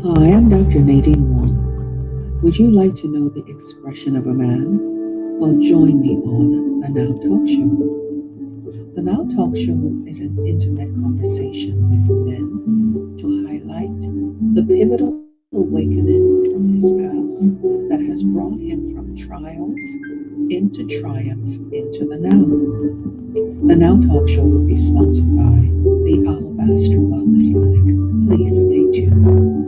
Hi, I'm Dr. Nadine Wong. Would you like to know the expression of a man? Well, join me on the Now Talk Show. The Now Talk Show is an intimate conversation with men to highlight the pivotal awakening from his past that has brought him from trials into triumph into the now. The Now Talk Show will be sponsored by the Alabaster Wellness Clinic. Please stay tuned.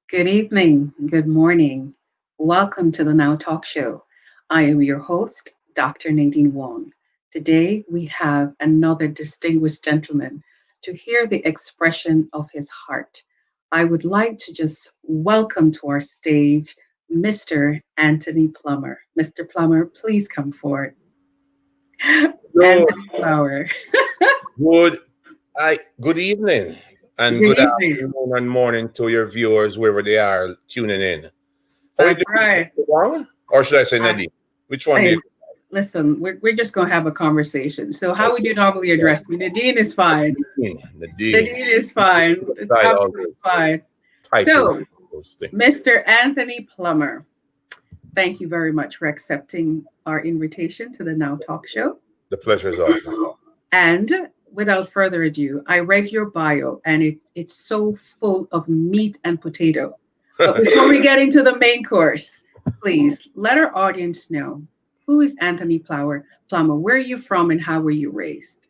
Good evening, good morning. Welcome to the Now Talk Show. I am your host, Dr. Nadine Wong. Today we have another distinguished gentleman to hear the expression of his heart. I would like to just welcome to our stage Mr. Anthony Plummer. Mr. Plummer, please come forward. Hello, Anthony Flower. good, good evening and Good good evening. afternoon and morning to your viewers wherever they are tuning in. How are you That's doing, right. Mr. Wong? Or should I say I, Nadine? Which one do I you? listen, we're just gonna have a conversation. So how would you normally address me? Nadine is fine. Nadine. Nadine. Nadine is fine. It's Try all absolutely those fine. titles, So, those things. Mr. Anthony Plummer, thank you very much for accepting our invitation to the Now Talk Show. The pleasure is all mine. And without further ado, I read your bio and it's so full of meat and potato. But before we get into the main course, please let our audience know who is Anthony Plummer? Where are you from and how were you raised?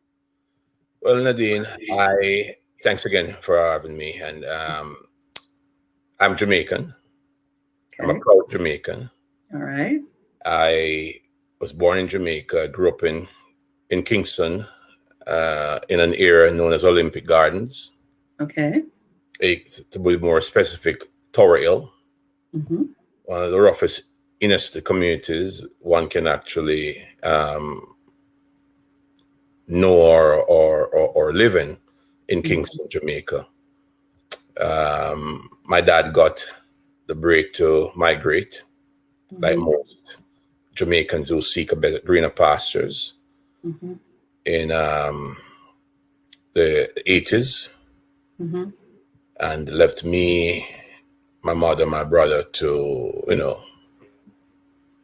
Well, Nadine, I thanks again for having me. And I'm Jamaican. I'm a Okay. proud Jamaican. All right. I was born in Jamaica. I grew up in Kingston, in an area known as Olympic Gardens. Okay. To be more specific, Tower Hill, Mm-hmm. one of the roughest inner communities one can actually know or live in Kingston, Jamaica. My dad got the break to migrate, like Mm-hmm. most Jamaicans who seek a better, greener pastures Mm-hmm. in the 80s, Mm-hmm. and left me, my mother, my brother to,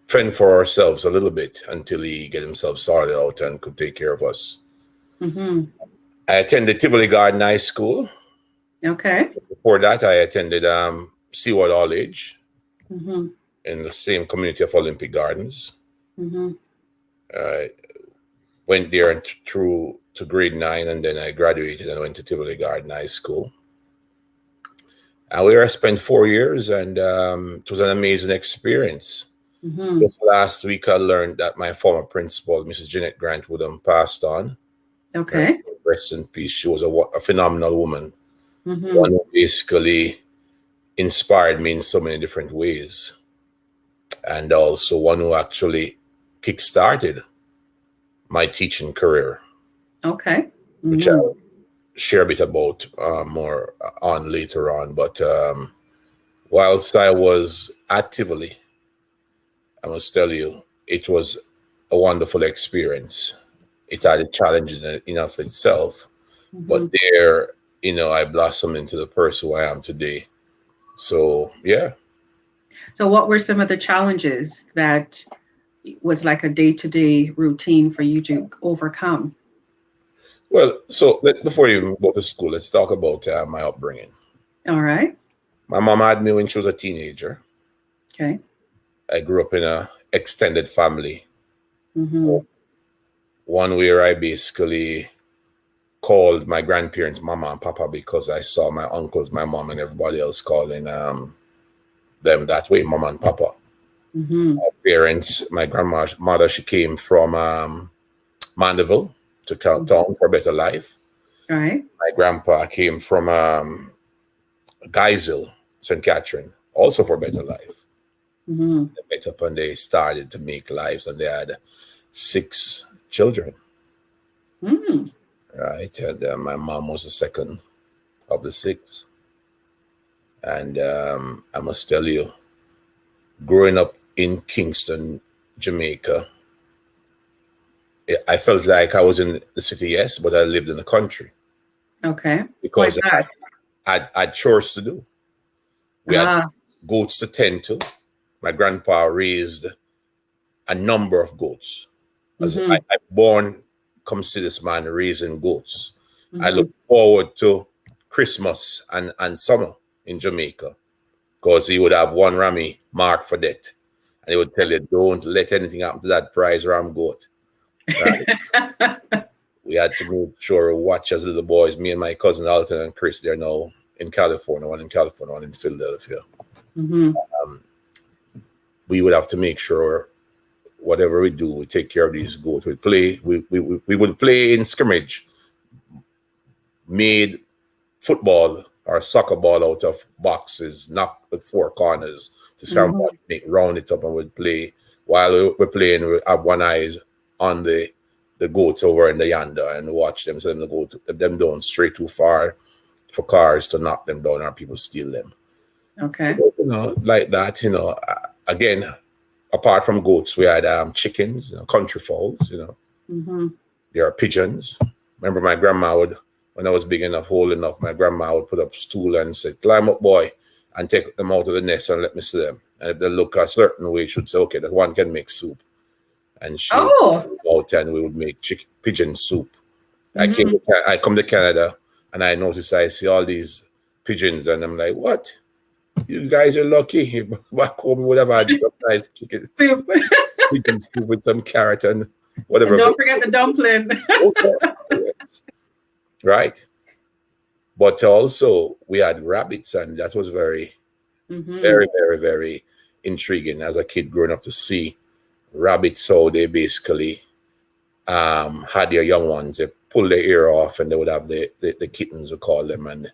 fend for ourselves a little bit until he get himself sorted out and could take care of us. Mm-hmm. I attended Tivoli Garden High School. Okay. Before that, I attended Seward College Mm-hmm. in the same community of Olympic Gardens. Mm-hmm. I went there and through to grade 9, and then I graduated and went to Tivoli Garden High School. And where I spent 4 years, and it was an amazing experience. Mm-hmm. Just last week, I learned that my former principal, Mrs. Jeanette Grant Woodham, passed on. Okay. Rest in peace. She was a phenomenal woman, Mm-hmm. one who basically inspired me in so many different ways, and also one who actually kick-started my teaching career, Okay. which Mm-hmm. I'll share a bit about more on later on. But whilst I was at Tivoli, I must tell you, it was a wonderful experience. It had its challenges in of itself, Mm-hmm. but there, I blossomed into the person who I am today. So yeah. So what were some of the challenges that was like a day-to-day routine for you to overcome? Well, so before you go to school, let's talk about my upbringing. All right. My mom had me when she was a teenager. Okay. I grew up in a extended family, Mm-hmm. one where I basically called my grandparents mama and papa because I saw my uncles, my mom, and everybody else calling them that way, mama and papa. Mm-hmm. Parents, my grandma's mother, she came from Mandeville to Town for a better life. All right. My grandpa came from Geisel, St. Catherine, also for better life. Mm-hmm. They met up and they started to make lives, and they had 6 children, Mm-hmm. right? And my mom was the second of the 6. And I must tell you, growing up in Kingston, Jamaica, I felt like I was in the city, yes, but I lived in the country. Okay. Why is because that? I had chores to do. We had Ah. goats to tend to. My grandpa raised a number of goats. As Mm-hmm. I born, come see this man raising goats. I Mm-hmm. look forward to Christmas and summer in Jamaica because he would have one rammy marked for death. And he would tell you, don't let anything happen to that prize ram goat. Right? We had to make sure we watch as little boys, me and my cousin Alton and Chris, they're now in California, one in California, one in Philadelphia. Mm-hmm. We would have to make sure whatever we do, we take care of these goats. We would play in scrimmage, made football or soccer ball out of boxes, knock the four corners to Mm-hmm. somebody, make round it up and we'd play. While we're playing, we have one eye on the goats over in the yonder and watch them so them go to, them don't stray too far for cars to knock them down or people steal them. Okay. Like that, again, apart from goats, we had chickens, country fowls, Mm-hmm. there are pigeons. Remember my grandma would, when I was big enough, old enough, my grandma would put up a stool and say, climb up, boy, and take them out of the nest and let me see them. And if they look a certain way, she'd say, okay, that one can make soup. And she would Oh. go out and we would make pigeon soup. Mm-hmm. I come to Canada and I notice I see all these pigeons and I'm like, what? You guys are lucky. Back home, we would have had some nice chicken, Soup. pigeon soup with some carrot and And whatever. don't forget the dumpling. Okay. Yes. Right. But also, we had rabbits, and that was very, Mm-hmm. very, very, very intriguing as a kid growing up to see rabbits. So they basically had their young ones, they pull their ear off, and they would have the kittens, we call them, and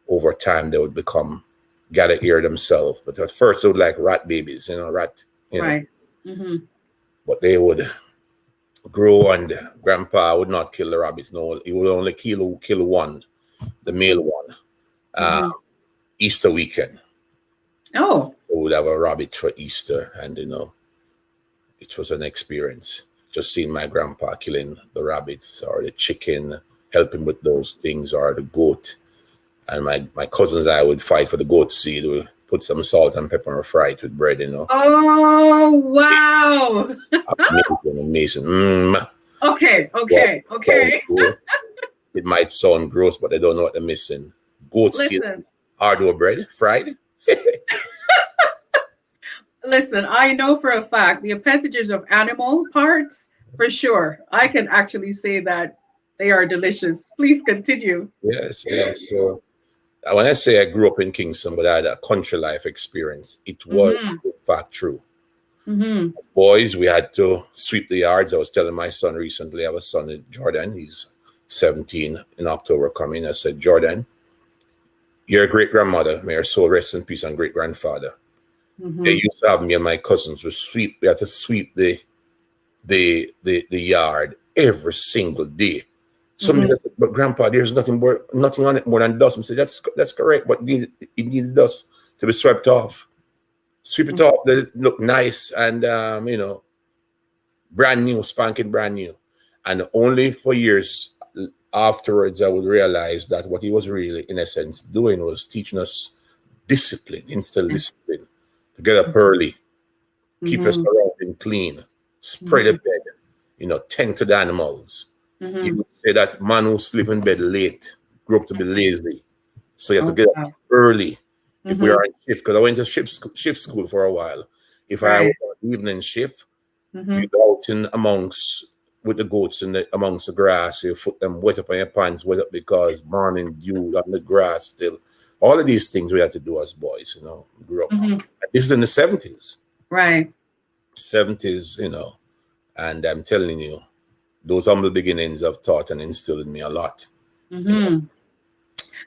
over time they would become gather ear themselves. But at first, they would like rat babies, Right. Mm-hmm. but they would grow, and grandpa would not kill the rabbits. No, he would only kill one, the male one. Uh, Mm-hmm. Easter weekend, Oh. we would have a rabbit for Easter, and it was an experience. Just seeing my grandpa killing the rabbits or the chicken, helping with those things, or the goat. And my cousins and I would fight for the goat seed. We put some salt and pepper and fry it with bread. Oh, wow. Amazing, amazing. Okay. What Okay. sounds Okay. gross. It might sound gross, but they don't know what they're missing. Goat seed, Listen. hardware bread, fried. Listen, I know for a fact the appendages of animal parts, for sure. I can actually say that they are delicious. Please continue. Yes, yes. So when I say I grew up in Kingston, but I had a country life experience, it was Mm-hmm. in fact true. Mm-hmm. Boys, we had to sweep the yards. I was telling my son recently, I have a son in Jordan, he's 17 in October coming. I said, Jordan, your great grandmother, may her soul rest in peace, and great grandfather, they Mm-hmm. used to have me and my cousins would sweep, we had to sweep the yard every single day. Somebody Mm-hmm. said, but grandpa, there's nothing on it more than dust. I said, that's correct, but it needed dust to be swept off. Sweep it off, let it look nice and brand new, spanking brand new. And only for years afterwards I would realize that what he was really, in essence, doing was teaching us discipline, instill discipline, to get up early, keep your Mm-hmm. surrounding clean, spray the Mm-hmm. bed, tend to the animals. He Mm-hmm. would say that man who sleep in bed late grew up to be lazy. So you have to Oh, get up wow. early if we Mm-hmm. are in shift. Because I went to shift school for a while. If I was Right. on evening shift, Mm-hmm. you go out in amongst with the goats amongst the grass, you put them wet up on your pants, wet up because morning dew on the grass still. All of these things we had to do as boys, grew up. Mm-hmm. This is in the 70s. Right. 70s, and I'm telling you, those humble beginnings have taught and instilled in me a lot. Mm-hmm.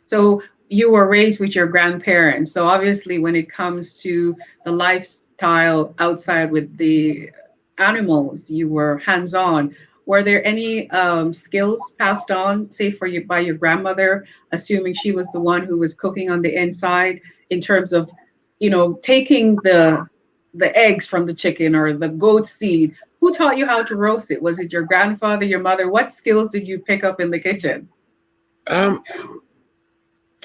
So you were raised with your grandparents. So obviously, when it comes to the lifestyle outside with the animals, you were hands-on. Were there any skills passed on, say for you by your grandmother, assuming she was the one who was cooking on the inside, in terms of, taking the eggs from the chicken or the goat seed? Who taught you how to roast it? Was it your grandfather, your mother? What skills did you pick up in the kitchen? Um,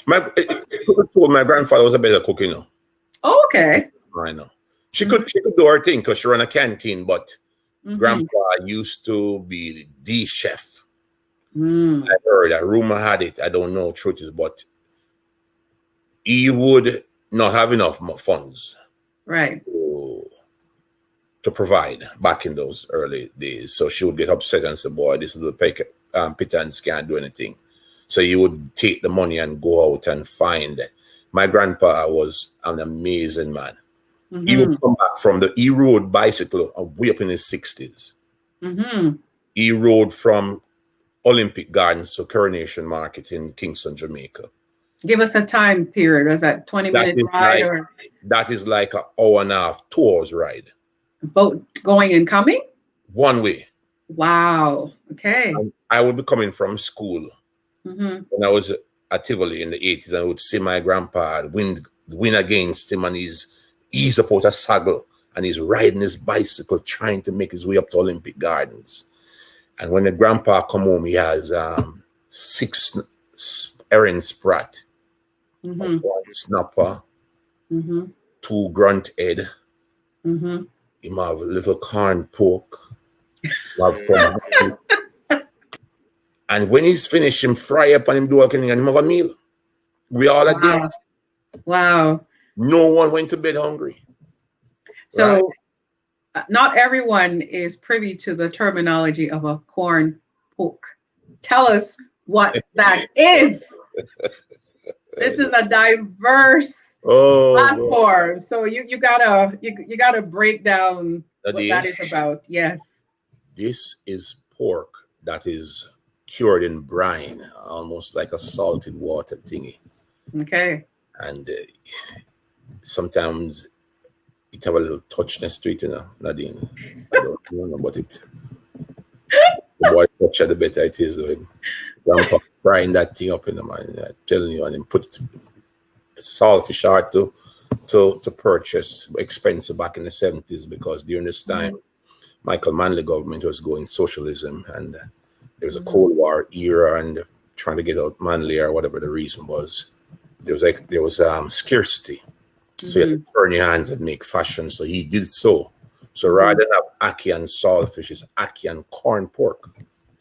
people told my grandfather was a better cook, you know. Oh, okay. I know. She could do her thing because she ran a canteen, but Mm-hmm. grandpa used to be the chef. Mm, I heard a rumor had it. I don't know truth is, but he would not have enough funds right. to, to provide back in those early days. So she would get upset and say, "Boy, this little pittance can't do anything." So you would take the money and go out and find. My grandpa was an amazing man. He would Mm-hmm. come back he rode bicycle way up in his 60s. Mm-hmm. He rode from Olympic Gardens to Coronation Market in Kingston, Jamaica. Give us a time period. Was that 20 That minute is ride like or that is like an hour and a half 2 hours ride, boat going and coming? one way. Wow. Okay. And I would be coming from school Mm-hmm. when I was at Tivoli in the 80s, and I would see my grandpa win against him, and he's up out a saddle and he's riding his bicycle trying to make his way up to Olympic Gardens. And when the grandpa come home, he has 6 Erin Sprat, Mm-hmm. 1 snapper, Mm-hmm. 2 grunt head. Mm-hmm. He have a little corn pork. He have some. And when he's finished, him fry up and him do everything and him have a meal. We all at dinner. Wow. Wow. No one went to bed hungry. Right? So not everyone is privy to the terminology of a corn poke. Tell us what that is. This is a diverse Oh, platform, so you gotta break down what that Nadine, is about. Yes. this is pork that is cured in brine, almost like a salted water thingy. Okay. And sometimes it have a little touchness to it, you know, Nadine. I don't know about it. The more touch it, the better it is. Grandpa frying that thing up in the man, I'm telling you, and then put saltfish hard to purchase, expensive back in the 70s, because during this time Michael Manley government was going socialism, and there was a Cold War era and trying to get out Manley or whatever the reason was. There was scarcity, so you had to turn your hands and make fashion. So he did so. So rather than have ackee and saltfish, it's ackee and corn pork.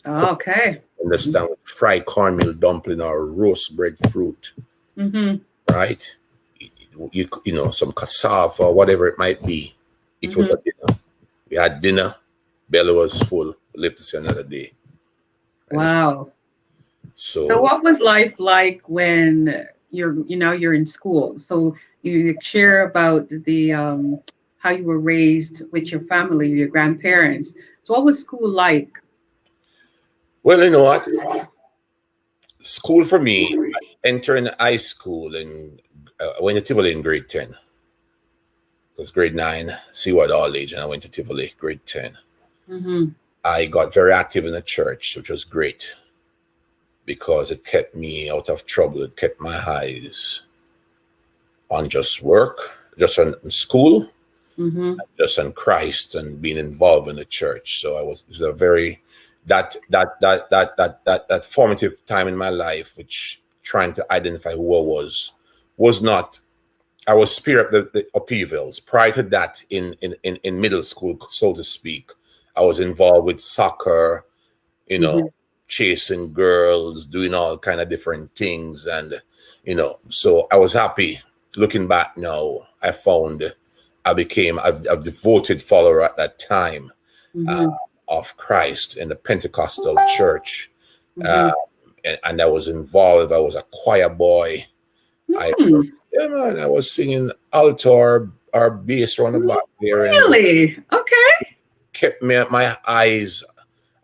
Okay. Understand? With fried cornmeal dumpling or roast breadfruit, Mm-hmm. right? You know, some cassava or whatever it might be. It was a dinner. We had dinner, belly was full, live to see another day. Wow. So So what was life like when you're in school? So you share about the how you were raised with your family, your grandparents. So what was school like? well, you know what? School for me, entering high school and I went to Tivoli in grade 10. It was grade 9, Seaward all age, and I went to Tivoli, grade 10. Mm-hmm. I got very active in the church, which was great because it kept me out of trouble. It kept my eyes on just work, just on school, Mm-hmm. just on Christ and being involved in the church. So it was a very that formative time in my life, which trying to identify who I was not. I was spirit of the upheavals. Prior to that, in middle school, so to speak, I was involved with soccer, you know, chasing girls, doing all kind of different things, and so I was happy. Looking back now, I found I became a devoted follower at that time uh, Mm-hmm. of Christ in the Pentecostal church, Mm-hmm. and I was involved. I was a choir boy. I Hmm. Yeah, man, I was singing alto or bass around the back there, and Really? Okay. kept my eyes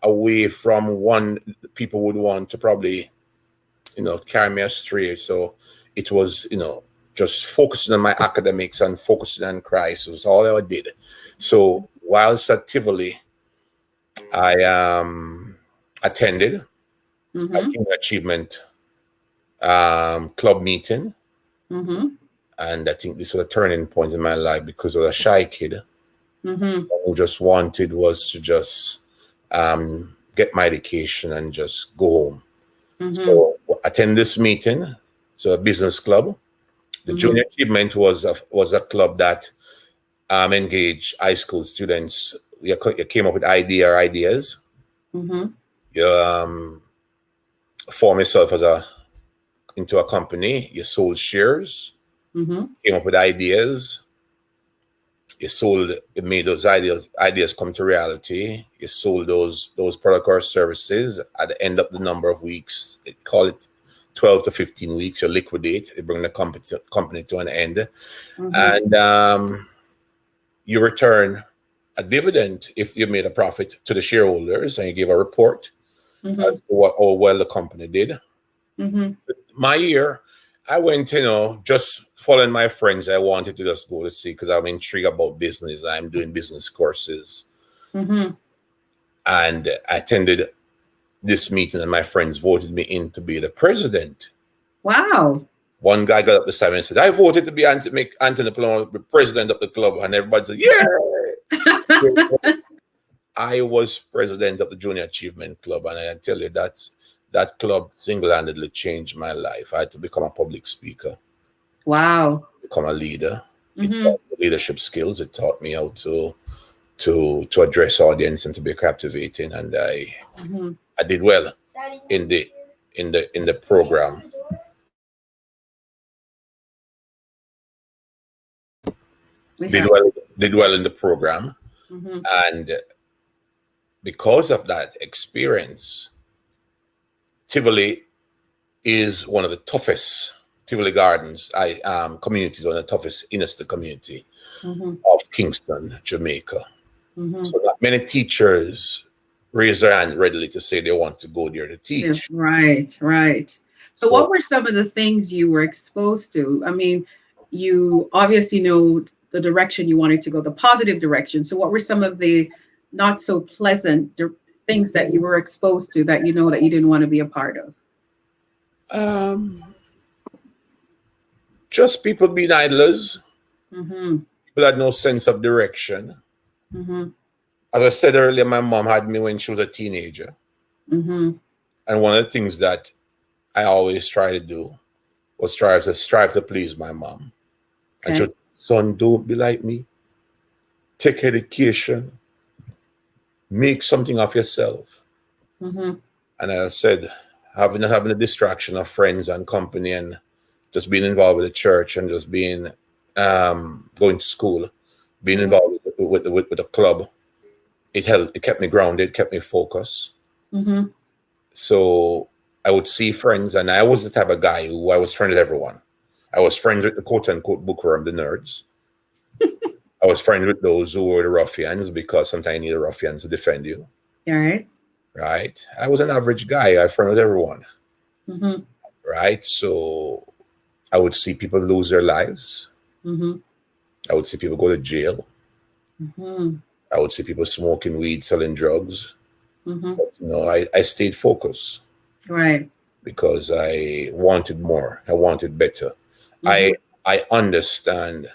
away from one people would want to probably carry me astray. So it was just focusing on my academics and focusing on Christ was all I did. So whilst at Tivoli, I attended a Mm-hmm. junior achievement club meeting, Mm-hmm. and I think this was a turning point in my life because I was a shy kid Mm-hmm. who just wanted was to just get my education and just go home. Mm-hmm. So attend this meeting. So a business club. The Junior Achievement was a club that engaged high school students. You came up with ideas. You form yourself into a company. You sold shares. Came up with ideas. You made those ideas come to reality. You sold those product or services. At the end of the number of weeks, call it 12 to 15 weeks, you liquidate. You bring the company to an end, and you return a dividend if you made a profit to the shareholders, and you give a report as to how well the company did. My year, I went, just following my friends. I wanted to just go to see because I'm intrigued about business. I'm doing business courses. And I attended this meeting, and my friends voted me in to be the president. Wow. One guy got up beside me and said, I voted to make Anthony Plummer the president of the club. And everybody said, yeah. I was president of the Junior Achievement Club. And I tell you, that club single-handedly changed my life. I had to become a public speaker. Wow. Become a leader. It taught me leadership skills. It taught me how to address audience and to be captivating. And I did well in the program. Did well in the program. And because of that experience, Tivoli is one of the toughest, Tivoli Gardens communities, one of the toughest inner city community of Kingston, Jamaica. So not many teachers raise their hand readily to say they want to go there to teach. Right. So what were some of the things you were exposed to? I mean, you obviously know the direction you wanted to go, the positive direction. So what were some of the not so pleasant things that you were exposed to that that you didn't want to be a part of? Just people being idlers. People had no sense of direction. As I said earlier, my mom had me when she was a teenager. And one of the things that I always try to do was strive to please my mom. Okay. And she said, son, don't be like me. Take education. Make something of yourself. And I said, having the distraction of friends and company and just being involved with the church and just being going to school, being involved with the club, it kept me grounded, kept me focused. So I would see friends, and I was the type of guy who I was friends with everyone. I was friends with the quote-unquote bookworm, the nerds. I was friends with those who were the ruffians, because sometimes you need a ruffian to defend you. All right. Right. I was an average guy. I friend with everyone. Right. So I would see people lose their lives. I would see people go to jail. I would see people smoking weed, selling drugs. But, I stayed focused. Right. Because I wanted more. I wanted better. I understood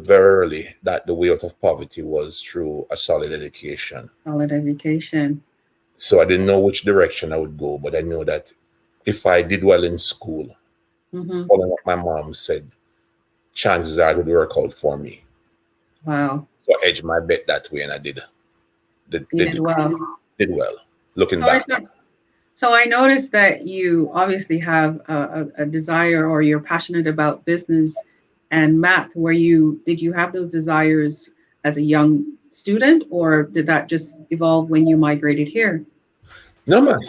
very early that the way out of poverty was through a solid education. So I didn't know which direction I would go, but I knew that if I did well in school, following what my mom said, chances are it would work out for me. Wow. So I edged my bet that way, and I did. Did well. Looking back. So I noticed that you obviously have a desire, or you're passionate about business and math. Did you have those desires as a young student, or did that just evolve when you migrated here? No, man.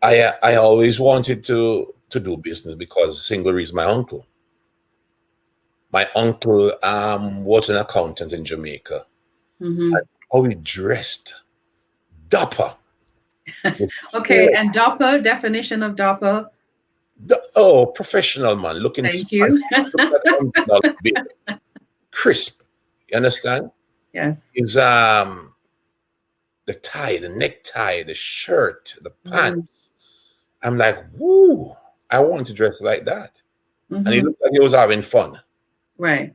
I always wanted to do business because single reason, my uncle was an accountant in Jamaica. And how he dressed, dapper. Okay, and DAPA, definition of DAPA? Professional man, looking. Thank you. Crisp. You understand? Yes. Is the tie, the necktie, the shirt, the pants. I'm like, woo! I want to dress like that. And he looked like he was having fun. Right.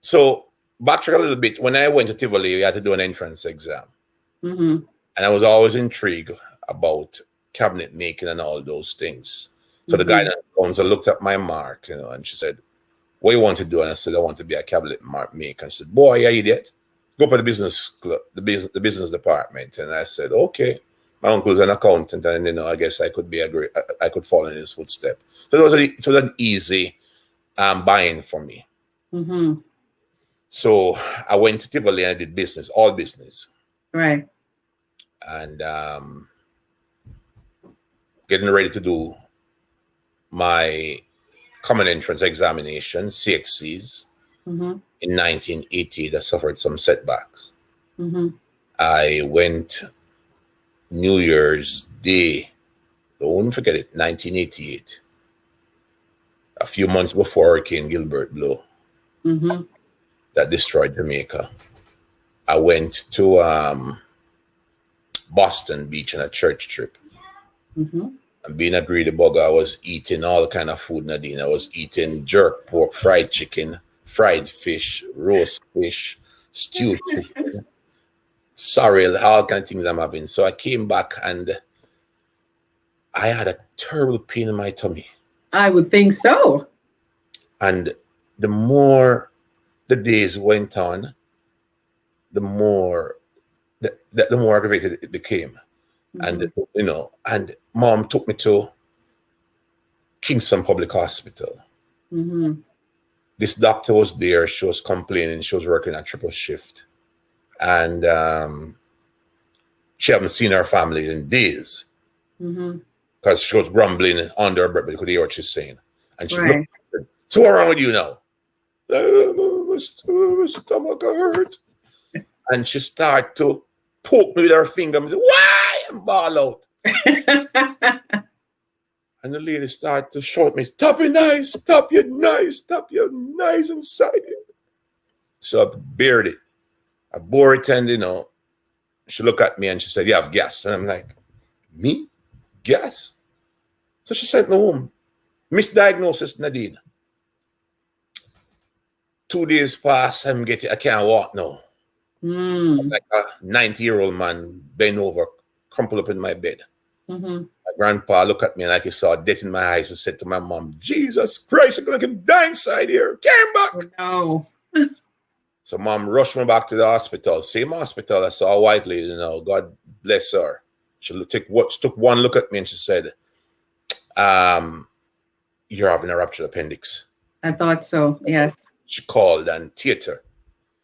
So backtrack a little bit. When I went to Tivoli, we had to do an entrance exam. And I was always intrigued about cabinet making and all those things. So the Mm-hmm. guidance counselor looked at my mark, and she said, "What you want to do?" And I said, "I want to be a cabinet mark maker." And she said, "Boy, you idiot. Go for the business club, the business department." And I said, "Okay." My uncle's an accountant, and I guess I could I could follow in his footstep. So it was an easy buying for me. Mm-hmm. So I went to Tivoli and I did business, all business, Right. and getting ready to do my common entrance examination, CXCs, Mm-hmm. in 1980. I suffered some setbacks. Mm-hmm. I went New Year's Day, don't forget it, 1988, a few months before Hurricane Gilbert blew Mm-hmm. that destroyed Jamaica. I went to Boston Beach on a church trip. Mm-hmm. And being a greedy bugger, I was eating all kind of food, Nadine. I was eating jerk pork, fried chicken, fried fish, roast fish, stewed chicken, sorrel, all kind of things I'm having. So I came back and I had a terrible pain in my tummy. I would think so. And the more the days went on, the more the more aggravated it became. Mm-hmm. And mom took me to Kingston Public Hospital. Mm-hmm. This doctor was there. She was complaining. She was working a triple shift, and she hadn't seen her family in days Mm-hmm. because she was grumbling under her breath, but you could hear what she's saying. And she looked Right. at her, "So what's wrong with you now?" My stomach hurt. And she started to poke me with her finger and say, "Why?" And ball out. And the lady started to shout at me, "Stop your nice, stop your nice, stop your nice inside you." So I bared it. I bore it, and she looked at me and she said, "You have gas." And I'm like, "Me? Gas?" So she sent me home. Misdiagnosis, Nadine. 2 days pass, I can't walk now. I'm Mm. like a 90-year-old man, bent over, crumpled up in my bed. Mm-hmm. My grandpa looked at me and like he saw death in my eyes and said to my mom, "Jesus Christ, I look like him dying inside here. Came Oh, back." no. So mom rushed me back to the hospital. Same hospital. I saw a white lady, God bless her. She took one look at me and she said, um, "You're having a ruptured appendix." I thought so. Yes. She called and theater.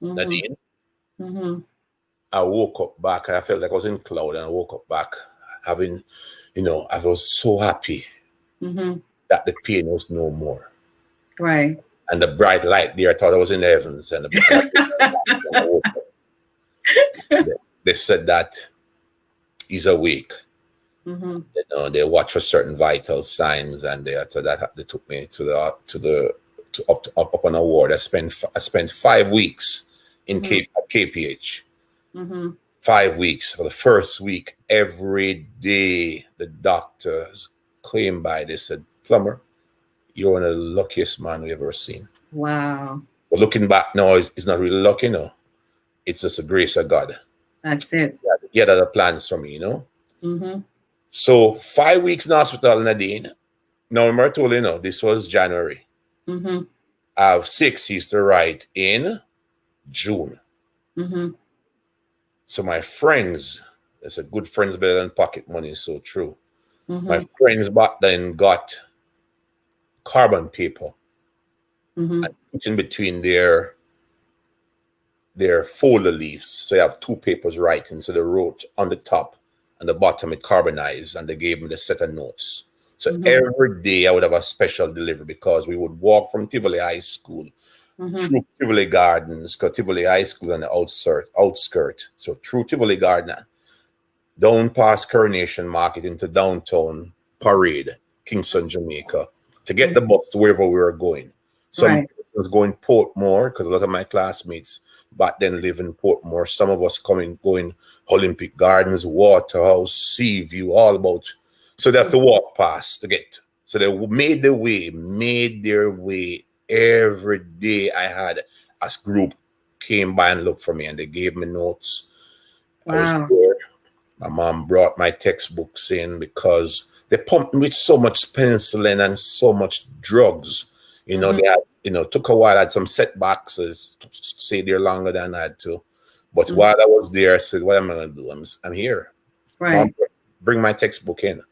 Mm-hmm. Nadine, Mm-hmm. I woke up back and I felt like I was in cloud and I woke up back having, I was so happy Mm-hmm. that the pain was no more. Right. And the bright light there, I thought I was in the heavens. And I woke up, they said that he's awake. Mm-hmm. They watch for certain vital signs, and they took me up on a ward. I spent 5 weeks in Mm-hmm. KPH. Mm-hmm. 5 weeks. For the first week, every day the doctors came by. They said, "Plummer, you're one of the luckiest man we've ever seen." Wow. But looking back now, it's not really lucky, no. It's just the grace of God. That's it. He had other plans for me. Mm-hmm. So 5 weeks in hospital, Nadine. Now, remember I told you, this was January. Mm-hmm. I have 6 to write in June. Mm-hmm. So my friends, they said good friends better than pocket money, so true. My Mm-hmm. friends back then got carbon paper Mm-hmm. and put in between their folder leaves. So you have two papers writing. So they wrote on the top and the bottom it carbonized, and they gave me the set of notes. So Mm-hmm. every day I would have a special delivery because we would walk from Tivoli High School Mm-hmm. through Tivoli Gardens, because Tivoli High School on the outskirt. So through Tivoli Garden, down past Coronation Market into downtown Parade, Kingston, Jamaica, to get the bus to wherever we were going. Some Right. was going Portmore because a lot of my classmates back then live in Portmore. Some of us going Olympic Gardens, Waterhouse, Seaview, all about. So they have to walk past to get. So they made their way every day. I had a group came by and looked for me, and they gave me notes. I was Wow. there. My mom brought my textbooks in because they pumped me with so much penicillin and so much drugs. They had, took a while. I had some setbacks. Stay there longer than I had to. But while I was there, I said, what am I going to do? I'm here. Right. Mom, bring my textbook in.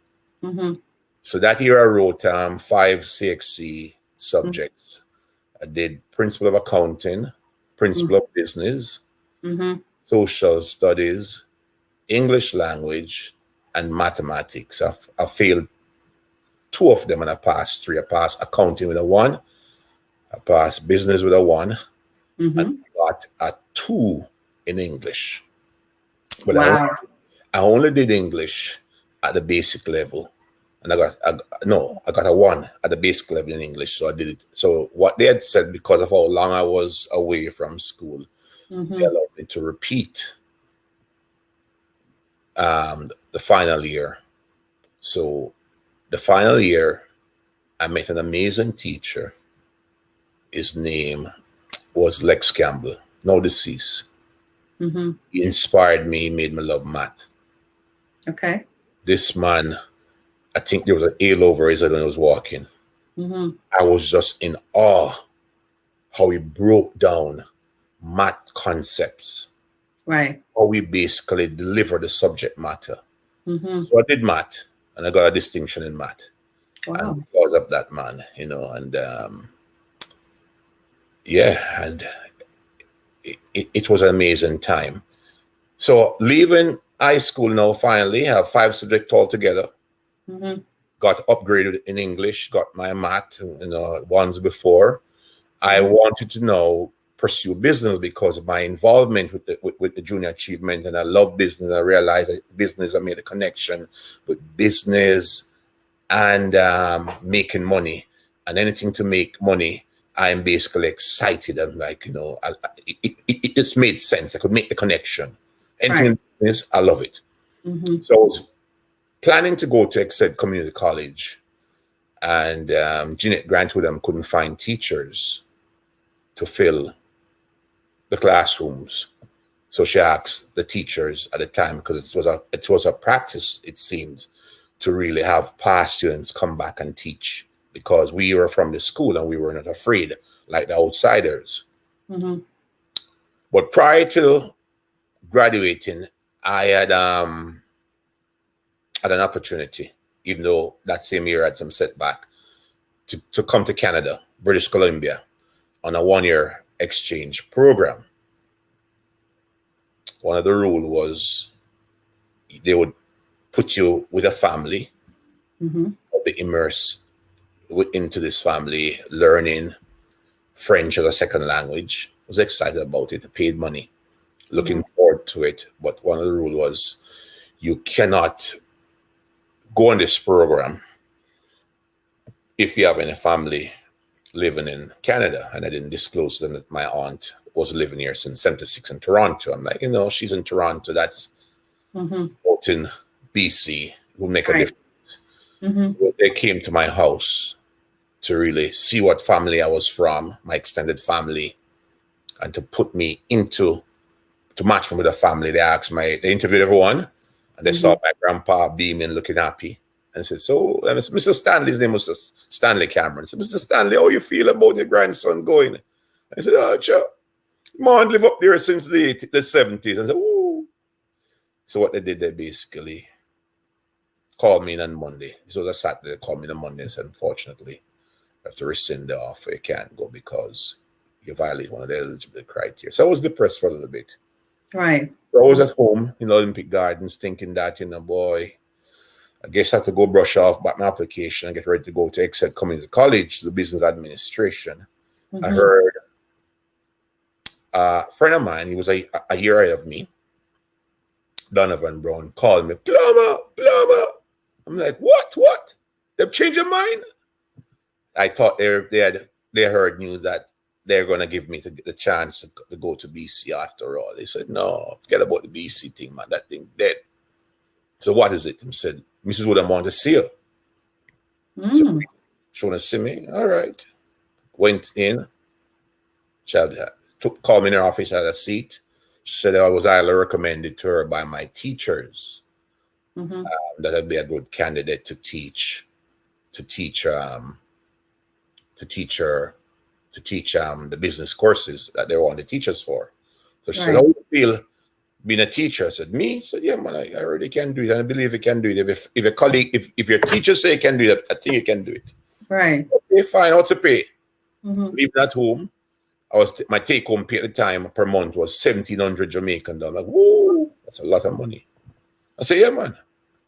Mm-hmm. So that year I wrote 5 CXC subjects. I did Principle of Accounting, Principle of Business, Social Studies, English Language, and Mathematics. I failed 2 of them and I passed 3. I passed Accounting with a 1. I passed Business with a 1. And I got a 2 in English. But Wow. I only did English at the basic level. And I got a 1 at the basic level in English. So I did it. So what they had said, because of how long I was away from school, they allowed me to repeat the final year. So the final year, I met an amazing teacher. His name was Lex Campbell, now deceased. He inspired me, made me love math. Okay. This man, I think there was an ale over his head when he was walking. I was just in awe how he broke down math concepts. Right. How we basically deliver the subject matter. So I did math and I got a distinction in math. Wow. And because of that man, and and it was an amazing time. So leaving high school now, finally, I have 5 subjects altogether. Got upgraded in English, got my math, ones before. I wanted to now pursue business because of my involvement with the junior achievement, and I love business. I realized that business, I made a connection with business and making money, and anything to make money, I'm basically excited. I'm like, it just made sense. I could make the connection. Anything in business, I love it. So I was planning to go to Exeter Community College, and Jeanette Grant Woodham couldn't find teachers to fill the classrooms. So she asked the teachers at the time, because it was a practice, it seemed, to really have past students come back and teach, because we were from the school and we were not afraid like the outsiders. But prior to graduating, I had an opportunity, even though that same year I had some setback, to come to Canada, British Columbia, on a 1-year exchange program. One of the rules was they would put you with a family, be immersed into this family, learning French as a second language. I was excited about it. I paid money, looking forward to it. But one of the rules was you cannot go on this program if you have any family living in Canada. And I didn't disclose to them that my aunt was living here since 76 in Toronto. I'm like, she's in Toronto. That's out in BC. Will make a difference. So they came to my house to really see what family I was from, my extended family, and to put me to match me with the family. They interviewed everyone, and they saw my grandpa beaming, looking happy, and said, so Mr. Stanley's name was Stanley Cameron. So Mr. Stanley, how you feel about your grandson going? I said, sure. Mom lived up there since the 70s. And I said, ooh. So what they did, they basically called me in on Monday. This was a Saturday. They called me on Monday and said, unfortunately, you have to rescind the offer. You can't go because you violate one of the eligibility criteria. So I was depressed for a little bit. Right. So I was at home in Olympic Gardens thinking that, boy, I guess I have to go brush off back my application and get ready to go to Exeter Community College to do business administration. I heard a friend of mine, he was a year ahead of me, Donovan Brown, called me, Plummer. I'm like, what? They've changed their mind? I thought they heard news that they're going to give me the chance to go to BC after all. They said, no, forget about the BC thing, man. That thing dead. So what is it? He said, Mrs. Woodham want to see you. So she want to see me? All right. Went in. She called me in her office, had a seat. She said I was highly recommended to her by my teachers Mm-hmm. that I'd be a good candidate to teach, to teach, to teach her, to teach the business courses that they want to teach us for. So she said, "How Right. do you feel being a teacher?" I said, "Me?" I said, "Yeah, man, I already can do it. And I believe you can do it. If a colleague, if your teacher say you can do it, I think you can do it." Right. Okay, fine. What's the pay? Mm-hmm. Leaving at home. My take home pay at the time per month was 1,700 Jamaican dollars. Like, whoa, that's a lot of money. I said, "Yeah, man."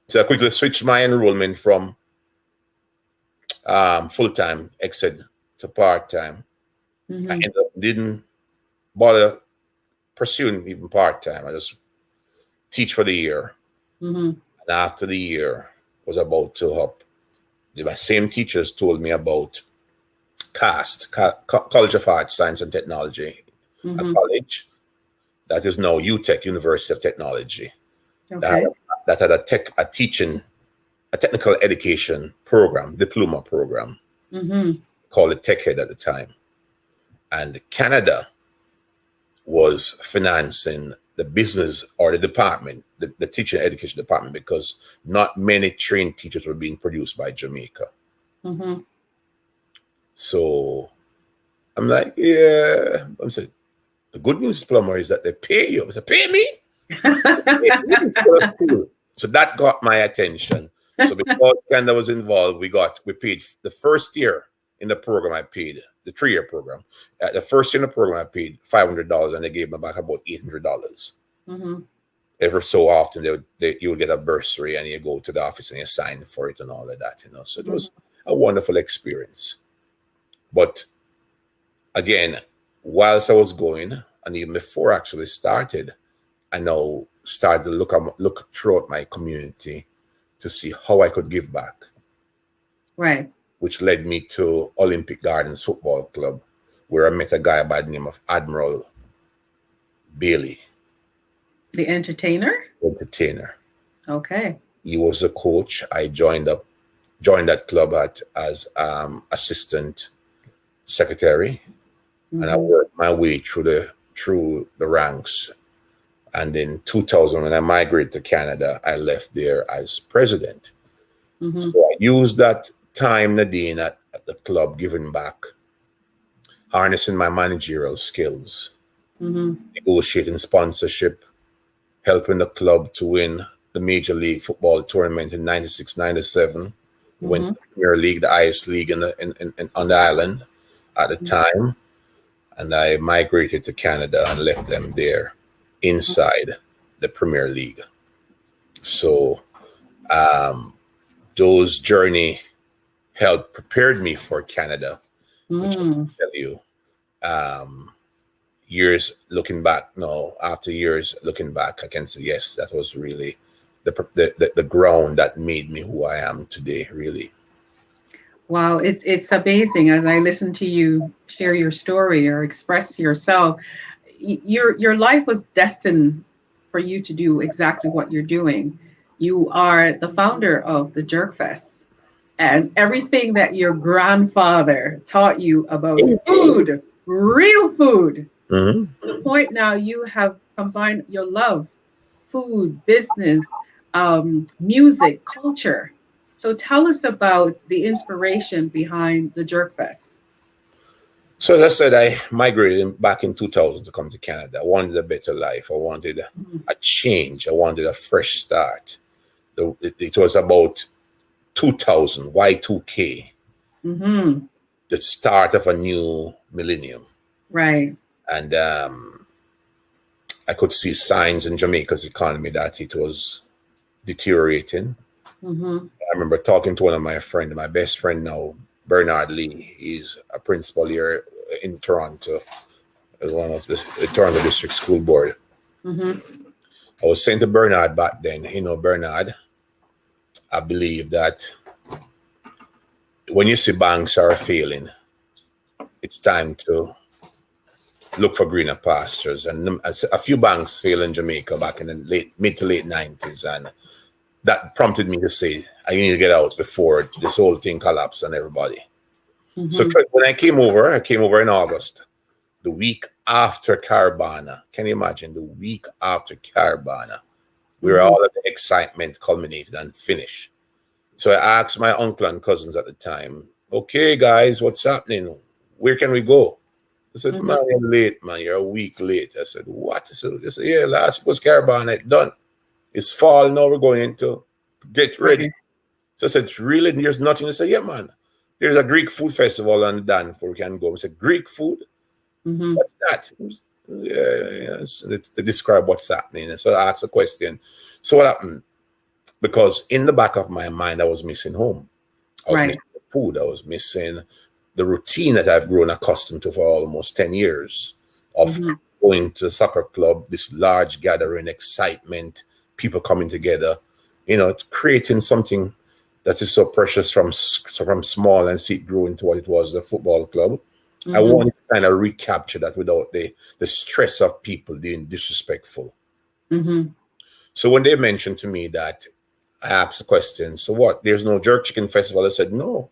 So I quickly switched my enrollment from full time exit to part time. I Mm-hmm. ended up didn't bother pursuing even part time. I just teach for the year, Mm-hmm. and after the year was about to up, my same teachers told me about College of Arts, Science and Technology, a Mm-hmm. college that is now UTech, University of Technology, that had Okay. a teaching, a technical education program, diploma program, Mm-hmm. called it Tech Head at the time. And Canada was financing the business or the department, the teaching education department, because not many trained teachers were being produced by Jamaica. Mm-hmm. So I'm like, yeah. I'm saying, the good news, Plummer, is that they pay you. I said, pay me? Pay me for the school. So that got my attention. So because Canada was involved, we paid the first year in the program. I paid the 3-year program. The first year in the program, I paid $500, and they gave me back about $800. Mm-hmm. Ever so often, you would get a bursary, and you go to the office and you sign for it and all of that. So it was a wonderful experience. But again, whilst I was going, and even before I actually started, I now started to look throughout my community to see how I could give back, Right. which led me to Olympic Gardens Football Club, where I met a guy by the name of Admiral Bailey, The entertainer. entertainer. Okay. He was a coach. I joined that club as assistant secretary, and I Mm-hmm. worked my way through the ranks. And in 2000, when I migrated to Canada, I left there as president. Mm-hmm. So I used that time, Nadine, at the club, giving back, harnessing my managerial skills, Mm-hmm. negotiating sponsorship, helping the club to win the Major League Football tournament in 96, 97. We went Mm-hmm. to the Premier League, the highest league on the island at the time. And I migrated to Canada and left them there inside the Premier League. So those journey helped prepared me for Canada, which I Mm-hmm. tell you, years looking back, no, after years looking back, I can say yes, that was really the ground that made me who I am today. Really, Wow, it's amazing as I listen to you share your story or express yourself. Your life was destined for you to do exactly what you're doing. You are the founder of the JerkFest, and everything that your grandfather taught you about food, real food. mm-hmm. The point now you have combined your love, food, business, music, culture. So tell us about the inspiration behind the Jerk Fest. So as I said, I migrated back in 2000 to come to Canada. I wanted a better life. I wanted a change. I wanted a fresh start. It was about 2000, Y2K, Mm-hmm. the start of a new millennium. Right. And I could see signs in Jamaica's economy that it was deteriorating. Mm-hmm. I remember talking to one of my friends, my best friend now, Bernard Lee. He's a principal here in Toronto, as one of the Toronto District School Board. Mm-hmm. I was saying to Bernard back then, Bernard, I believe that when you see banks are failing, it's time to look for greener pastures. And a few banks failed in Jamaica back in the mid to late 90s. And that prompted me to say, I need to get out before this whole thing collapsed on everybody. So Mm-hmm. when I came over in August, the week after Caravana. Can you imagine the week after Caravana? where all of the excitement culminated and finished. So I asked my uncle and cousins at the time, okay, guys, what's happening? Where can we go? I said, man, you're late, man. You're a week late. I said, what? I said, yeah, last week was Caravan night done. It's fall now. We're going into get ready. Right. So I said, really? There's nothing. I said, yeah, man. There's a Greek food festival on the Danforth. We can go. I said, Greek food? What's that? Yeah, yes. They describe what's happening. And so I asked a question. So what happened? Because in the back of my mind, I was missing home. I was Right. missing the food. I was missing the routine that I've grown accustomed to for almost 10 years of going to the soccer club, this large gathering, excitement, people coming together, creating something that is so precious from small and see it grow into what it was, the football club. I want to kind of recapture that without the stress of people being disrespectful. So when they mentioned to me that, I asked the question, so what? There's no jerk chicken festival? I said, no.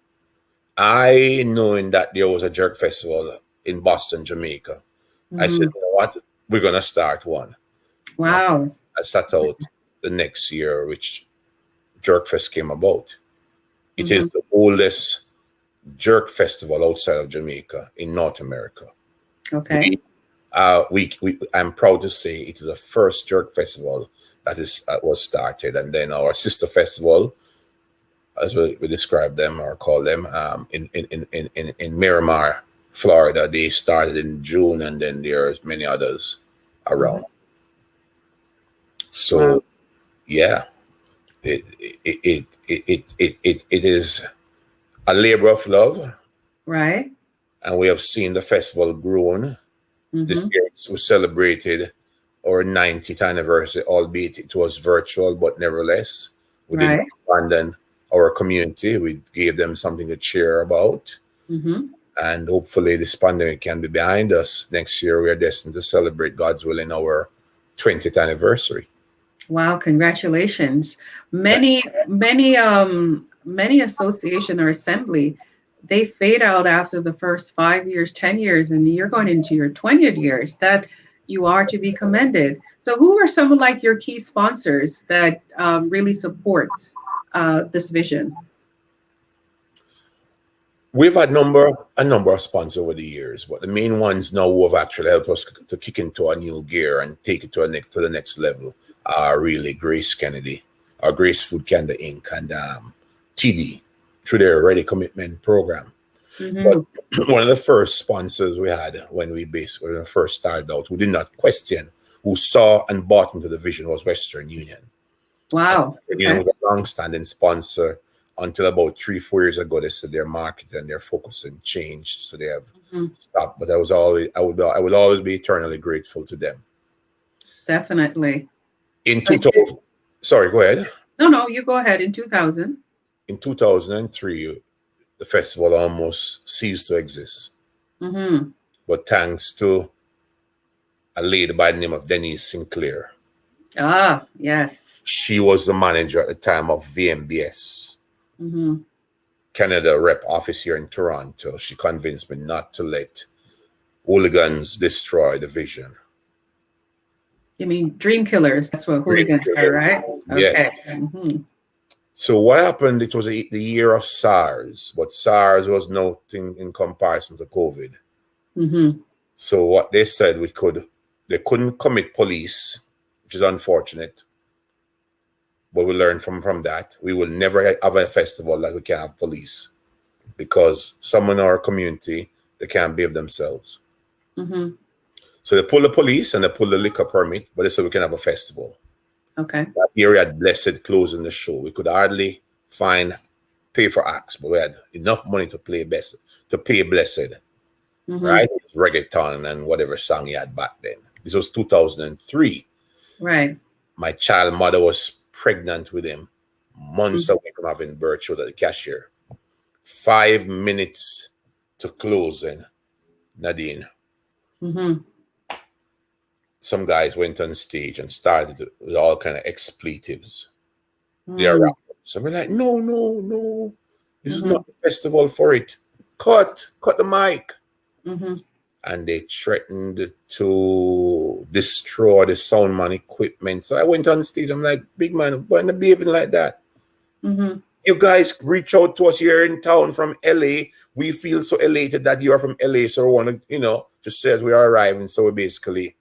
I knowing that there was a jerk festival in Boston, Jamaica. I said, you know what? We're going to start one. Wow. I set out the next year, which JerkFest came about. It is the oldest jerk festival outside of Jamaica in North America. Okay. I'm proud to say it is the first jerk festival that was started, and then our sister festival, as we describe them or call them, in Miramar, Florida, they started in June, and then there's many others around. So, yeah, it is a labor of love, Right. and we have seen the festival grown. This year we celebrated our 90th anniversary, albeit it was virtual, but nevertheless, we didn't abandon our community. We gave them something to cheer about. And hopefully this pandemic can be behind us. Next year, we are destined to celebrate, God's willing, our 20th anniversary. Wow, congratulations. Many association or assembly, they fade out after the first 5 years, 10 years, and you're going into your 20th years. That you are to be commended. So who are some of like your key sponsors that really supports this vision? We've had a number of sponsors over the years, but the main ones now who have actually helped us to kick into a new gear and take it to the next level are really Grace Kennedy, or Grace Food Canada Inc. and TD through their Ready Commitment program. But one of the first sponsors we had when we first started out, who did not question, who saw and bought into the vision, was Western Union. Wow. Union was a long-standing sponsor until about 3-4 years ago. They said their market and their focusing changed, so they have stopped. But I will always be eternally grateful to them. Definitely. In 2000, sorry, go ahead. No, you go ahead. In 2000. In 2003, the festival almost ceased to exist. But thanks to a lady by the name of Denise Sinclair. Ah, yes. She was the manager at the time of VMBS, Canada rep office here in Toronto. She convinced me not to let hooligans destroy the vision. You mean dream killers? That's what hooligans are, right? Okay. Yeah. So what happened? It was the year of SARS, but SARS was nothing in comparison to COVID. So what they said, they couldn't commit police, which is unfortunate. But we learned from that. We will never have a festival that we can have police, because some in our community, they can't behave themselves. So they pulled the police and they pulled the liquor permit, but they said we can have a festival. Okay. That year we had Blessed closing the show. We could hardly pay for acts, but we had enough money to pay Blessed. Right? Reggaeton and whatever song he had back then. This was 2003. Right. My child mother was pregnant with him, months away from having birth, showed at the cashier. 5 minutes to closing, Nadine. Some guys went on stage and started with all kind of expletives. So we're like, no, this is not the festival for it. Cut the mic. and they threatened to destroy the sound man equipment. So I went on stage. I'm like, big man, why not behaving like that? Mm-hmm. You guys reach out to us here in town from LA. We feel so elated that you are from LA. So we want to, just say we are arriving. So we basically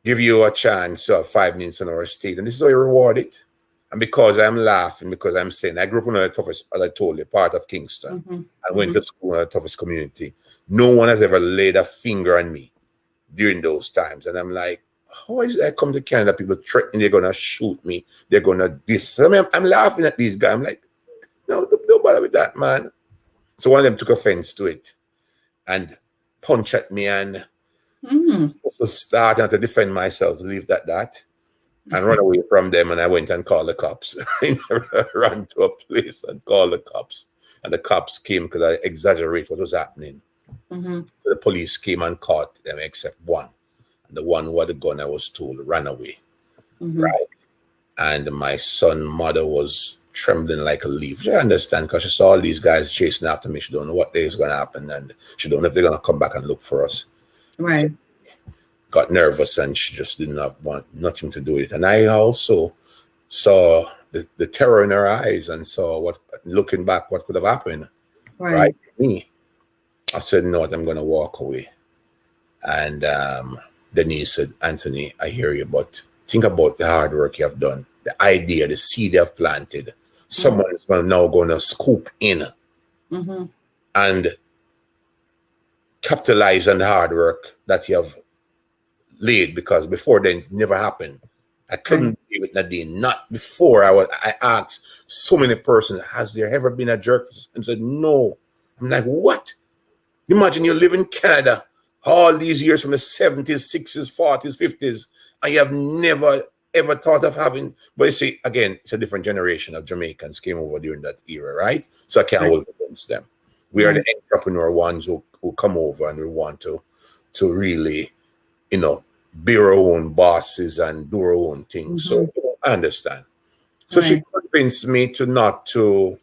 give you a chance to have 5 minutes on our stage. And this is how you reward it. And because I'm laughing, because I'm saying I grew up in the toughest, as I told you, part of Kingston. Mm-hmm. I went to school in the toughest community. No one has ever laid a finger on me during those times. And I'm like, how is it I come to Canada, people threatening they're going to shoot me, they're going to this. I mean, I'm laughing at these guys. I'm like, no, don't bother with that, man. So one of them took offense to it and punched at me and also started to defend myself, to leave that and run away from them. And I went and called the cops. I ran to a place and called the cops. And the cops came because I exaggerate what was happening. Mm-hmm. So the police came and caught them except one. And the one who had the gun, I was told, ran away. Mm-hmm. Right. And my son's mother was trembling like a leaf. I understand, because she saw all these guys chasing after me. She don't know what day is going to happen. And she don't know if they're going to come back and look for us. Right. So got nervous and she just did not want nothing to do with it. And I also saw the terror in her eyes and saw looking back, what could have happened. Right. Me. I said, no, I'm going to walk away. And Denise said, Anthony, I hear you, but think about the hard work you have done, the idea, the seed you have planted. Someone is now going to scoop in and capitalize on the hard work that you have laid, because before then it never happened. I couldn't be with Nadine, not before. I asked so many persons, has there ever been a JerkFest? And said, no. I'm like, what? Imagine you live in Canada all these years from the 70s, 60s, 40s, 50s, and you have never, ever thought of having, but you see, again, it's a different generation of Jamaicans came over during that era, right? So I can't hold against them. We are the entrepreneur ones who come over and we want to really, be our own bosses and do our own things. So I understand. So she convinced me to not to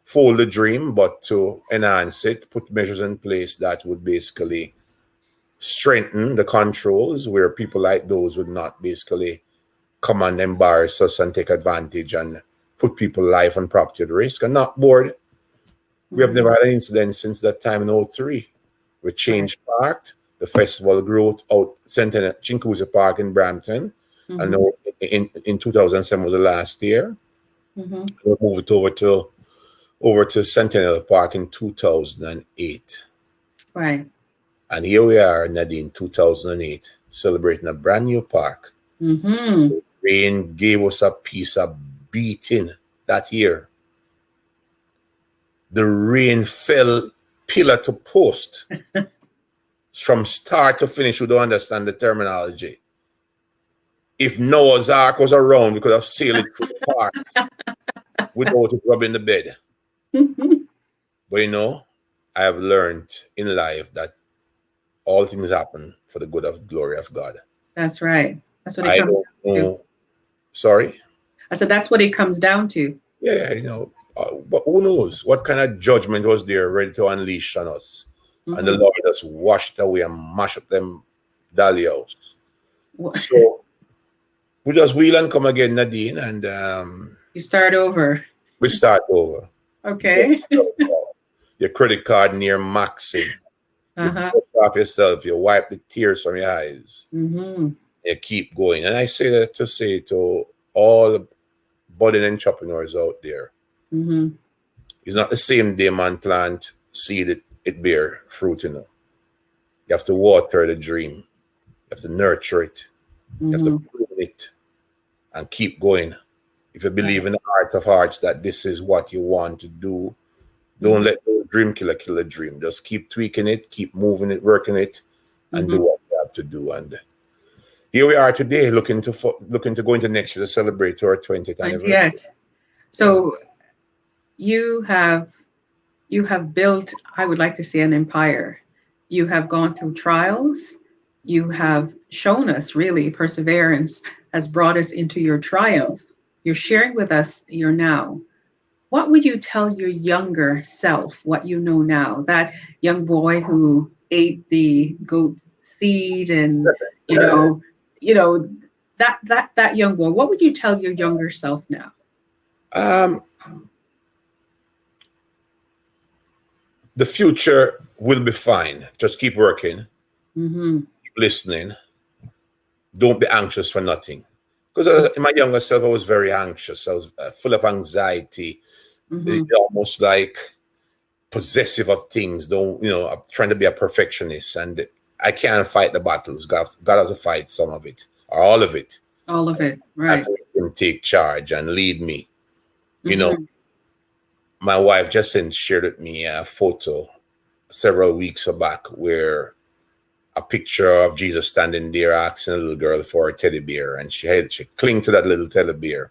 fold the dream, but to enhance it, put measures in place that would basically strengthen the controls where people like those would not basically come and embarrass us and take advantage and put people's life and property at risk. And not bored. We have never had an incident since that time in 2003. We changed park. The festival grew out Centennial Chincoosea Park in Brampton. And now in 2007 was the last year. We moved it over to Centennial Park in 2008. Right. And here we are, Nadine, 2008, celebrating a brand new park. Rain gave us a piece of beating that year. The rain fell pillar to post. From start to finish, we don't understand the terminology. If Noah's Ark was around, we could have sailed it through the park without it rubbing the bed. But I have learned in life that all things happen for the good of the glory of God. That's right. That's what it comes down to. Sorry? I said that's what it comes down to. Yeah, but who knows what kind of judgment was there ready to unleash on us. And the Lord just washed away and mashed up them dahlias. So we just wheel and come again, Nadine, and you start over. We start over. Okay. Your credit card near maxing. You brush off yourself. You wipe the tears from your eyes. You keep going. And I say that to say to all budding entrepreneurs out there, it's not the same day man plant seed it bear fruit. You have to water the dream. You have to nurture it. You have to prune it and keep going. If you believe in the heart of hearts that this is what you want to do, don't let the dream killer kill the dream. Just keep tweaking it, keep moving it, working it, and do what you have to do. And here we are today, looking to go into next year to celebrate our 20th anniversary. So you have built, I would like to say, an empire. You have gone through trials. You have shown us really perseverance has brought us into your triumph. You're sharing with us your now. what would you tell your younger self, what you know now? That young boy who ate the goat seed and, you know, you know, that young boy, what would you tell your younger self now? Um, the future will be fine. Just keep working, Mm-hmm. keep listening. Don't be anxious for nothing. Because in my younger self, I was very anxious. I was full of anxiety, Mm-hmm. almost like possessive of things. Don't I'm trying to be a perfectionist, and I can't fight the battles. God has to fight some of it or all of it. All of it, I have right. to let him take charge and lead me. You know, Mm-hmm. my wife just shared with me a photo several weeks back where a picture of Jesus standing there asking a little girl for a teddy bear, and she clung to that little teddy bear,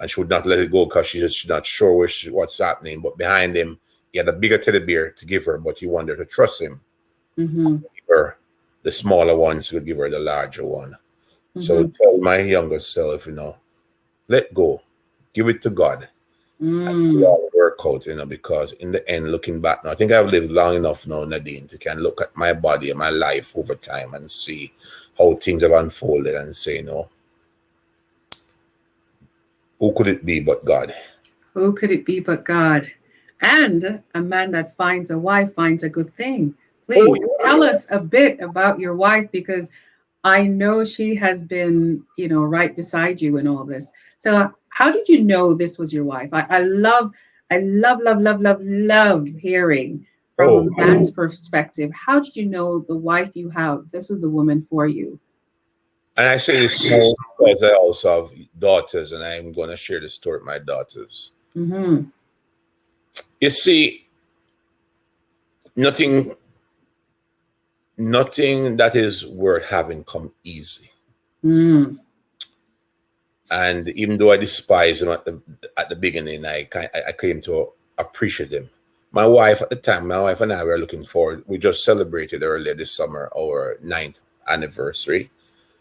and she would not let it go because she's not sure what's happening. But behind him, he had a bigger teddy bear to give her, but he wanted to trust him. Mm-hmm. Give her the smaller ones, he would give her the larger one. So Mm-hmm. tell my younger self, let go, give it to God. It'll Mm. all work out, because in the end, looking back now, I think I've lived long enough now, Nadine, to can look at my body and my life over time and see how things have unfolded and say, who could it be but God? Who could it be but God? And a man that finds a wife finds a good thing. Oh, Please tell yeah. us a bit about your wife because I know she has been, right beside you in all this. So, how did you know this was your wife? I love hearing from a Oh, man's perspective. How did you know the wife you have? This is the woman for you. and I say this now because I also have daughters, and I'm going to share the story with my daughters. Mm-hmm. You see, nothing, nothing that is worth having come easy. Mm. And even though I despise him at the beginning, I came to appreciate him. My wife at the time, my wife and I were looking forward. We just celebrated earlier this summer our ninth anniversary,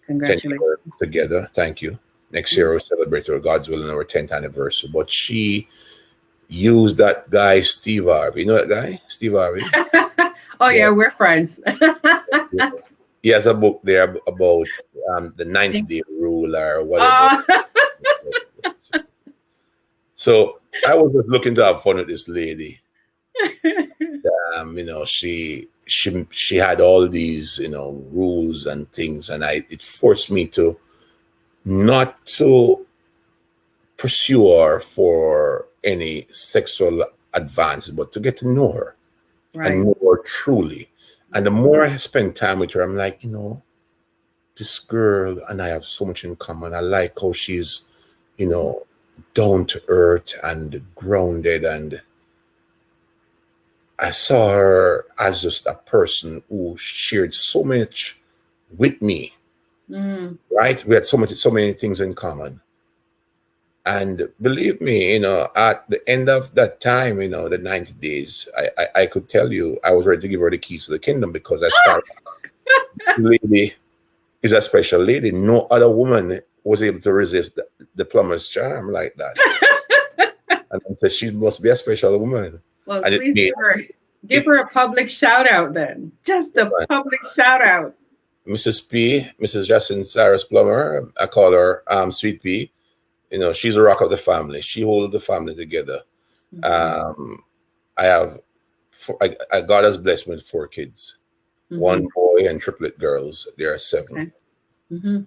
10 years Congratulations. together. Thank you. Next year we'll celebrate our God's willing our 10th anniversary. But she used that guy Steve Harvey. You know that guy, Steve Harvey? Oh Yeah. yeah, we're friends. He has a book there about the ninth Think- day rule or whatever. uh, So I was just looking to have fun with this lady. She had all these rules and things, and it forced me to not to pursue her for any sexual advance, but to get to know her and right. know her truly. And the more I spend time with her, I'm like, this girl and I have so much in common. I like how she's, you know, down to earth and grounded, and I saw her as just a person who shared so much with me, Mm, right? We had so many things in common. And believe me, at the end of that time, the 90 days, I could tell you I was ready to give her the keys to the kingdom because I started, lady is a special lady. No other woman was able to resist the plumber's charm like that. And I said, she must be a special woman. well, And it please made give it, her a public shout out then. Just a public shout out. Mrs. P, Mrs. Justin Cyrus Plummer, I call her Sweet P. She's a rock of the family. She holds the family together. Hmm. Um, I have, God has blessed me with 4 kids, one Hmm. boy and triplet girls. There are 7. Okay. Hmm.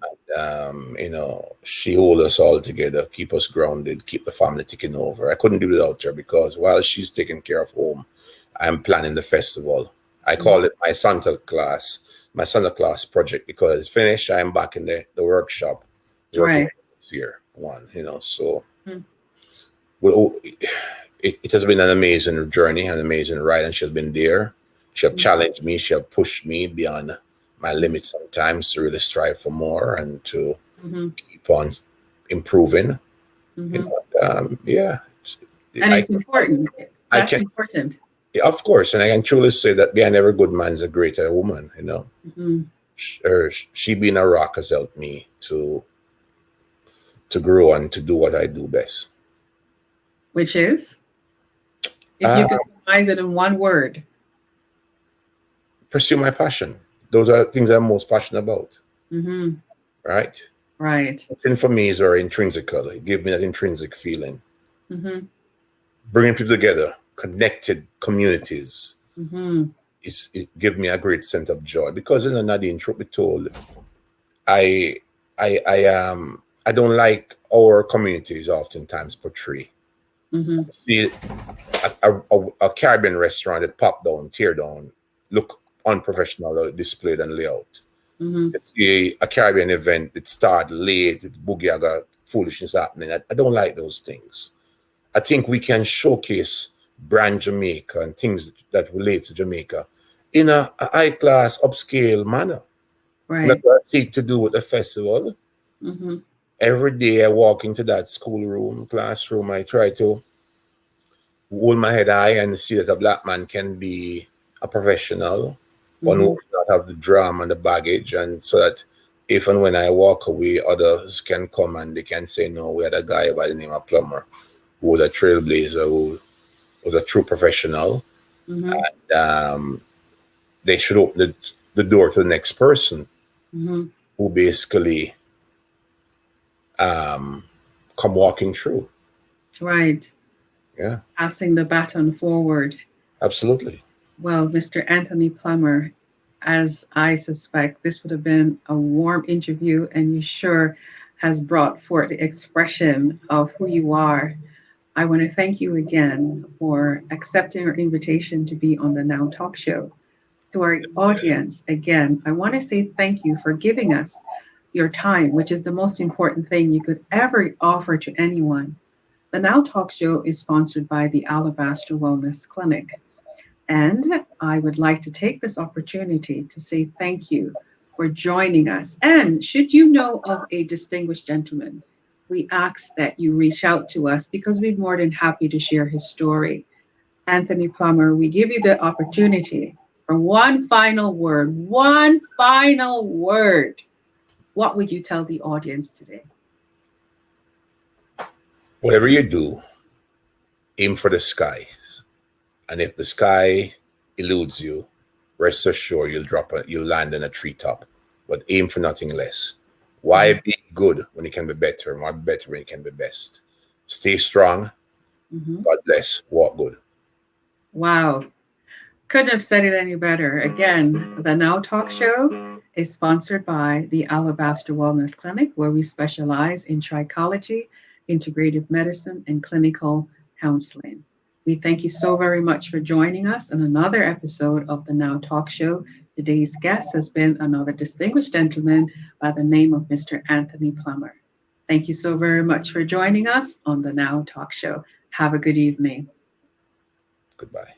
She holds us all together, keep us grounded, keep the family ticking over. I couldn't do without her because while she's taking care of home, I'm planning the festival. I call it my Santa Claus project because it's finished. I'm back in the workshop working Right. here. So Mm-hmm. well, it has been an amazing journey, an amazing ride, and she's been there. She have challenged me. She have pushed me beyond my limits sometimes to really strive for more and to Hmm. keep on improving. Hmm. Yeah, And I it's important. I That's can, important. of course, and I can truly say that behind every good man is a greater woman. Hmm. She being a rock has helped me to grow and to do what I do best. Which is? If you could summarize it in one word. Pursue my passion. Those are things I'm most passionate about, Mm-hmm. right? Right. And for me is very intrinsical. It gives me that intrinsic feeling. Mm-hmm. Bringing people together, connected communities, Mm-hmm. it give me a great sense of joy because Nadine, truth be told, I I don't like our communities oftentimes portray. Mm-hmm. See a Caribbean restaurant that pop down, tear down, look unprofessional displayed and layout. Mm-hmm. See a Caribbean event that start late, it's boogie, I got foolishness happening. I don't like those things. I think we can showcase brand Jamaica and things that relate to Jamaica in a high class, upscale manner. And that's Right. what I seek to do with the festival. Mm-hmm. Every day I walk into that schoolroom, classroom, I try to hold my head high and see that a black man can be a professional, one who Mm-hmm. does not have the drama and the baggage, and so that if and when I walk away, others can come and they can say, no, we had a guy by the name of Plummer who was a trailblazer, who was a true professional. Mm-hmm. Um, they should open the door to the next person Mm-hmm. who basically come walking through. Right. Yeah, Passing the baton forward. absolutely. Well, Mr. Anthony Plummer, as I suspect, this would have been a warm interview, and you sure has brought forth the expression of who you are. I want to thank you again for accepting our invitation to be on the Now Talk Show. To our audience, again, I want to say thank you for giving us your time, which is the most important thing you could ever offer to anyone. The Now Talk Show is sponsored by the Alabaster Wellness Clinic. And I would like to take this opportunity to say thank you for joining us. And should you know of a distinguished gentleman, we ask that you reach out to us because we're more than happy to share his story. Anthony Plummer, we give you the opportunity for one final word. One final word. What would you tell the audience today? Whatever you do, aim for the sky. And if the sky eludes you, rest assured you'll land in a treetop. But aim for nothing less. Why Mhm. be good when it can be better? And why be better when it can be best? Stay strong. Mhm. God bless. Walk good. Wow. Couldn't have said it any better. Again, the Now Talk Show is sponsored by the Alabaster Wellness Clinic, where we specialize in trichology, integrative medicine, and clinical counseling. We thank you so very much for joining us in another episode of the Now Talk Show. Today's guest has been another distinguished gentleman by the name of Mr. Anthony Plummer. Thank you so very much for joining us on the Now Talk Show. Have a good evening. Goodbye.